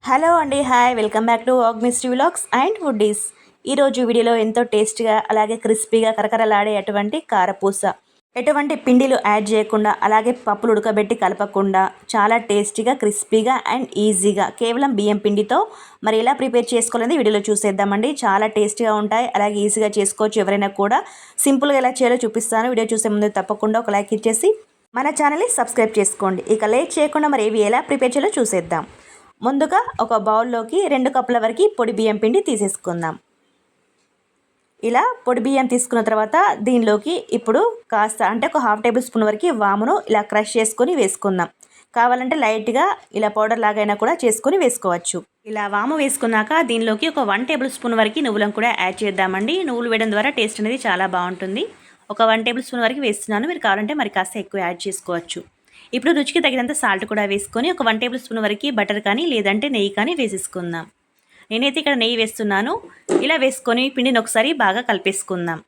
Hello అండి. Hi, welcome back to ఆగ్మిస్టీ vlogs and foodies. ఈరోజు వీడియోలో ఎంతో టేస్ట్గా అలాగే క్రిస్పీగా కరకరలాడే అటువంటి కారపూస, ఎటువంటి పిండిలు యాడ్ చేయకుండా అలాగే పప్పులు ఉడకబెట్టి కలపకుండా చాలా టేస్టీగా క్రిస్పీగా అండ్ ఈజీగా కేవలం బియ్యం పిండితో మరి ఎలా ప్రిపేర్ చేసుకోవాలని వీడియోలో చూసేద్దామండి. చాలా టేస్టీగా ఉంటాయి, అలాగే ఈజీగా చేసుకోవచ్చు. ఎవరైనా కూడా సింపుల్గా ఎలా చేయాలో చూపిస్తాను. వీడియో చూసే ముందు తప్పకుండా ఒక లైక్ ఇచ్చేసి మన ఛానల్ని సబ్స్క్రైబ్ చేసుకోండి. ఇక లేట్ చేయకుండా మరి ఏవి ఎలా ప్రిపేర్ చేయాలో చూసేద్దాం. ముందుగా ఒక బౌల్లోకి 2 కప్పుల వరకు పొడి బియ్యం పిండి తీసేసుకుందాం. ఇలా పొడి బియ్యం తీసుకున్న తర్వాత దీనిలోకి ఇప్పుడు కాస్త అంటే ఒక ½ టేబుల్ స్పూన్ వరకు వామును ఇలా క్రష్ చేసుకొని వేసుకుందాం. కావాలంటే లైట్గా ఇలా పౌడర్ లాగైనా కూడా చేసుకొని వేసుకోవచ్చు. ఇలా వాము వేసుకున్నాక దీనిలోకి ఒక 1 టేబుల్ స్పూన్ వరకు నువ్వులను కూడా యాడ్ చేద్దామండి. నువ్వులు వేయడం ద్వారా టేస్ట్ అనేది చాలా బాగుంటుంది. ఒక 1 టేబుల్ స్పూన్ వరకు వేస్తున్నాను. మీరు కావాలంటే మరి కాస్త ఎక్కువ యాడ్ చేసుకోవచ్చు. ఇప్పుడు రుచికి తగినంత సాల్ట్ కూడా వేసుకొని ఒక 1 టేబుల్ స్పూన్ వరకు బటర్ కానీ లేదంటే నెయ్యి కానీ వేసేసుకుందాం. నేనైతే ఇక్కడ నెయ్యి వేస్తున్నాను. ఇలా వేసుకొని పిండిని ఒకసారి బాగా కలిపేసుకుందాం.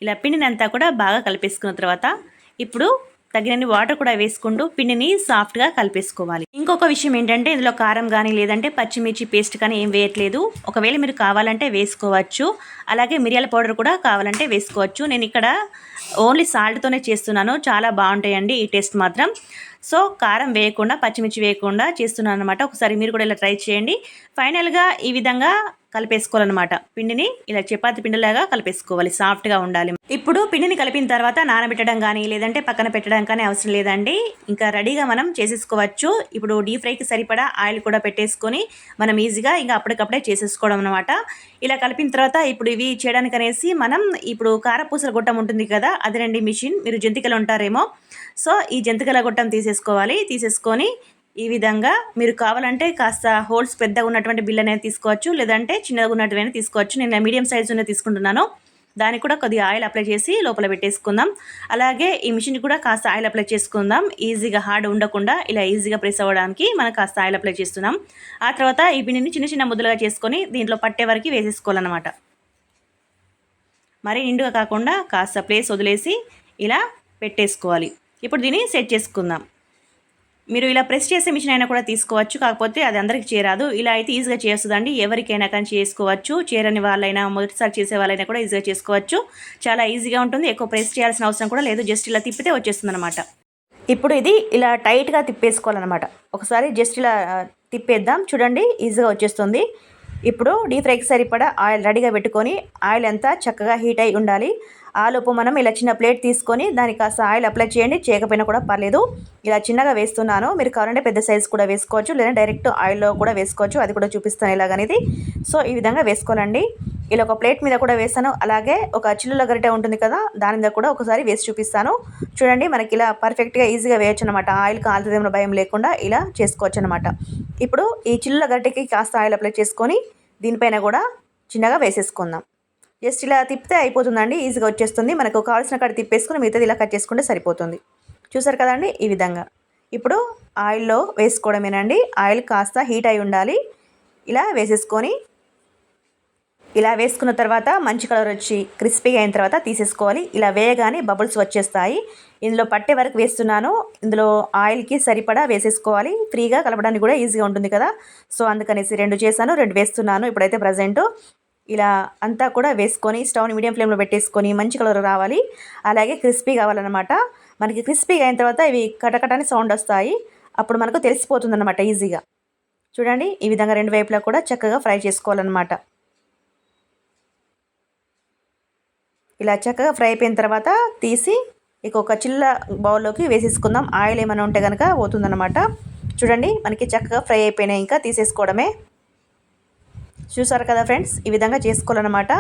ఇలా పిండిని అంతా కూడా బాగా కలిపేసుకున్న తర్వాత ఇప్పుడు తగినన్ని వాటర్ కూడా వేసుకుంటూ పిండిని సాఫ్ట్గా కలిపేసుకోవాలి. ఇంకొక విషయం ఏంటంటే ఇందులో కారం కానీ లేదంటే పచ్చిమిర్చి పేస్ట్ కానీ ఏం వేయట్లేదు. ఒకవేళ మీరు కావాలంటే వేసుకోవచ్చు. అలాగే మిరియాల పౌడర్ కూడా కావాలంటే వేసుకోవచ్చు. నేను ఇక్కడ ఓన్లీ సాల్ట్తోనే చేస్తున్నాను. చాలా బాగుంటాయండి ఈ టేస్ట్ మాత్రం. సో కారం వేయకుండా పచ్చిమిర్చి వేయకుండా చేస్తున్నాను అనమాట. ఒకసారి మీరు కూడా ఇలా ట్రై చేయండి. ఫైనల్గా ఈ విధంగా కలిపేసుకోవాలన్నమాట. పిండిని ఇలా చపాతి పిండిలాగా కలిపేసుకోవాలి, సాఫ్ట్గా ఉండాలి. ఇప్పుడు పిండిని కలిపిన తర్వాత నానబెట్టడం కానీ లేదంటే పక్కన పెట్టడం కానీ అవసరం లేదండి. ఇంకా రెడీగా మనం చేసేసుకోవచ్చు. ఇప్పుడు డీప్ ఫ్రైకి సరిపడా ఆయిల్ కూడా పెట్టేసుకొని మనం ఈజీగా ఇంకా అప్పటికప్పుడే చేసేసుకోవడం అనమాట. ఇలా కలిపిన తర్వాత ఇప్పుడు ఇవి చేయడానికి అనేసి మనం ఇప్పుడు కారపూసల గొట్టం ఉంటుంది కదా, అదేనండి మిషన్. మీరు జంతికలు ఉంటారేమో. సో ఈ జంతికల గొట్టం తీసేసుకొని ఈ విధంగా మీరు కావాలంటే కాస్త హోల్స్ పెద్దగా ఉన్నటువంటి బిల్ అనేది తీసుకోవచ్చు, లేదంటే చిన్నగా ఉన్నటువంటి తీసుకోవచ్చు. నేను మీడియం సైజు ఉన్నది తీసుకుంటున్నాను. దానికి కూడా కొద్దిగా ఆయిల్ అప్లై చేసి లోపల పెట్టేసుకుందాం. అలాగే ఈ మిషన్ కూడా కాస్త ఆయిల్ అప్లై చేసుకుందాం. ఈజీగా హార్డ్ ఉండకుండా ఇలా ఈజీగా ప్రెస్ అవ్వడానికి మనం కాస్త ఆయిల్ అప్లై చేస్తున్నాం. ఆ తర్వాత ఈ పిండిని చిన్న చిన్న ముద్దలుగా చేసుకొని దీంట్లో పట్టే వరకు వేసేసుకోవాలన్నమాట. మరీ నిండుగా కాకుండా కాస్త ప్లేస్ వదిలేసి ఇలా పెట్టేసుకోవాలి. ఇప్పుడు దీన్ని సెట్ చేసుకుందాం. మీరు ఇలా ప్రెస్ చేసే మిషన్ అయినా కూడా తీసుకోవచ్చు. కాకపోతే అది అందరికీ చేరాదు. ఇలా అయితే ఈజీగా చేస్తుందండి. ఎవరికైనా కానీ చేసుకోవచ్చు. చేరని వాళ్ళైనా మొదటిసారి చేసే వాళ్ళైనా కూడా ఈజీగా చేసుకోవచ్చు. చాలా ఈజీగా ఉంటుంది. ఎక్కువ ప్రెస్ చేయాల్సిన అవసరం కూడా లేదు. జస్ట్ ఇలా తిప్పితే వచ్చేస్తుంది అనమాట. ఇప్పుడు ఇది ఇలా టైట్గా తిప్పేసుకోవాలన్నమాట. ఒకసారి జస్ట్ ఇలా తిప్పేద్దాం. చూడండి, ఈజీగా వచ్చేస్తుంది. ఇప్పుడు డీప్ ఫ్రైకి సరిపడా ఆయిల్ రెడీగా పెట్టుకొని ఆయిల్ అంతా చక్కగా హీట్ అయి ఉండాలి. ఆలోపు మనం ఇలా చిన్న ప్లేట్ తీసుకొని దానికి కాస్త ఆయిల్ అప్లై చేయండి. చేయకపోయినా కూడా పర్లేదు. ఇలా చిన్నగా వేస్తున్నాను. మీరు కావాలంటే పెద్ద సైజు కూడా వేసుకోవచ్చు, లేదా డైరెక్ట్ ఆయిల్లో కూడా వేసుకోవచ్చు. అది కూడా చూపిస్తాను ఎలాగనేది. సో ఈ విధంగా వేసుకోవాలండి. ఇలా ఒక ప్లేట్ మీద కూడా వేస్తాను. అలాగే ఒక చిల్లుల గరిటె ఉంటుంది కదా, దాని మీద కూడా ఒకసారి వేసి చూపిస్తాను. చూడండి, మనకి ఇలా పర్ఫెక్ట్గా ఈజీగా వేయచ్చు అనమాట. ఆయిల్ కాలుతుందేమో భయం లేకుండా ఇలా చేసుకోవచ్చు అనమాట. ఇప్పుడు ఈ చిల్లుల గరిటెకి కాస్త ఆయిల్ అప్లై చేసుకొని దీనిపైన కూడా చిన్నగా వేసేసుకుందాం. జస్ట్ ఇలా తిప్పితే అయిపోతుందండి. ఈజీగా వచ్చేస్తుంది. మనకు కావాల్సిన కాడ తిప్పేసుకుని మిగతాది ఇలా కట్ చేసుకుంటే సరిపోతుంది. చూసారు కదండి, ఈ విధంగా. ఇప్పుడు ఆయిల్లో వేసుకోవడమేనండి. ఆయిల్ కాస్త హీట్ అయి ఉండాలి. ఇలా వేసేసుకొని ఇలా వేసుకున్న తర్వాత మంచి కలర్ వచ్చి క్రిస్పీగా అయిన తర్వాత తీసేసుకోవాలి. ఇలా వేయగానే బబుల్స్ వచ్చేస్తాయి. ఇందులో పట్టే వరకు వేస్తున్నాను. ఇందులో ఆయిల్కి సరిపడా వేసేసుకోవాలి. ఫ్రీగా కలపడానికి కూడా ఈజీగా ఉంటుంది కదా. సో అందుకనేసి 2 చేశాను, 2 వేస్తున్నాను. ఇప్పుడైతే ప్రజెంట్ ఇలా అంతా కూడా వేసుకొని స్టవ్ని మీడియం ఫ్లేమ్లో పెట్టేసుకొని మంచి కలర్ రావాలి. అలాగే క్రిస్పీ కావాలన్నమాట. మనకి క్రిస్పీగా అయిన తర్వాత ఇవి కటకటని సౌండ్ వస్తాయి. అప్పుడు మనకు తెలిసిపోతుంది అన్నమాట ఈజీగా. చూడండి, ఈ విధంగా 2 వైపులా కూడా చక్కగా ఫ్రై చేసుకోవాలన్నమాట. ఇలా చక్కగా ఫ్రై అయిపోయిన తర్వాత తీసి ఇక ఒక చిల్ల బౌల్లోకి వేసేసుకుందాం. ఆయిల్ ఏమైనా ఉంటే కనుక పోతుందన్నమాట. చూడండి, మనకి చక్కగా ఫ్రై అయిపోయినాయి. ఇంకా తీసేసుకోవడమే. చూసారు కదా ఫ్రెండ్స్, ఈ విధంగా చేసుకోవాలన్నమాట.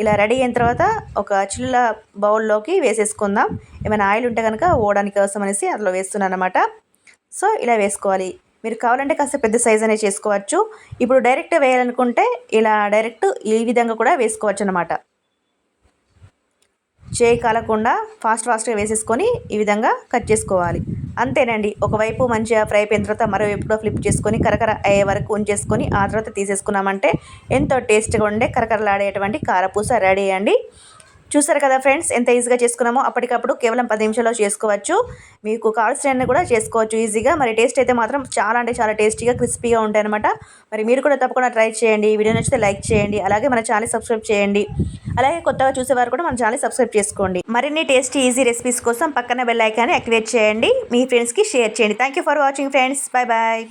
ఇలా రెడీ అయిన తర్వాత ఒక చిల్ల బౌల్లోకి వేసేసుకుందాం. ఏమైనా ఆయిల్ ఉంటే కనుక ఓవడానికి కోసం అనేసి అందులో వేస్తున్నాను అనమాట. సో ఇలా వేసుకోవాలి. మీరు కావాలంటే కాస్త పెద్ద సైజ్ అనేది చేసుకోవచ్చు. ఇప్పుడు డైరెక్ట్ వేయాలనుకుంటే ఇలా డైరెక్ట్ ఈ విధంగా కూడా వేసుకోవచ్చు అనమాట. చేయి కాలకుండా ఫాస్ట్గా వేసేసుకొని ఈ విధంగా కట్ చేసుకోవాలి. అంతేనండి. ఒకవైపు మంచిగా ఫ్రై అయిపోయిన తర్వాత మరోవైపు కూడా ఫ్లిప్ చేసుకొని కరకర అయ్యే వరకు ఉంచేసుకొని ఆ తర్వాత తీసేసుకున్నామంటే ఎంతో టేస్ట్గా ఉండే కరకరలాడేటువంటి కారపూస రెడీ అండి. చూసారు కదా ఫ్రెండ్స్, ఎంత ఈజీగా చేసుకున్నామో. అప్పటికప్పుడు కేవలం 10 నిమిషాల్లో చేసుకోవచ్చు. మీకు కావాల్సినవన్నీ కూడా చేసుకోవచ్చు ఈజీగా. మరి టేస్ట్ అయితే మాత్రం చాలా అంటే చాలా టేస్టీగా క్రిస్పీగా ఉంటాయన్నమాట. మరి మీరు కూడా తప్పకుండా ట్రై చేయండి. ఈ వీడియో నచ్చితే లైక్ చేయండి, అలాగే మన ఛానల్ సబ్స్క్రైబ్ చేయండి. అలాగే కొత్తగా చూసేవారు కూడా మన ఛానల్ సబ్స్క్రైబ్ చేసుకోండి. మరిన్ని టేస్టీ ఈజీ రెసిపీస్ కోసం పక్కన బెల్ ఐకాన్ని యాక్టివేట్ చేయండి. మీ ఫ్రెండ్స్కి షేర్ చేయండి. Thank you for watching friends. Bye bye.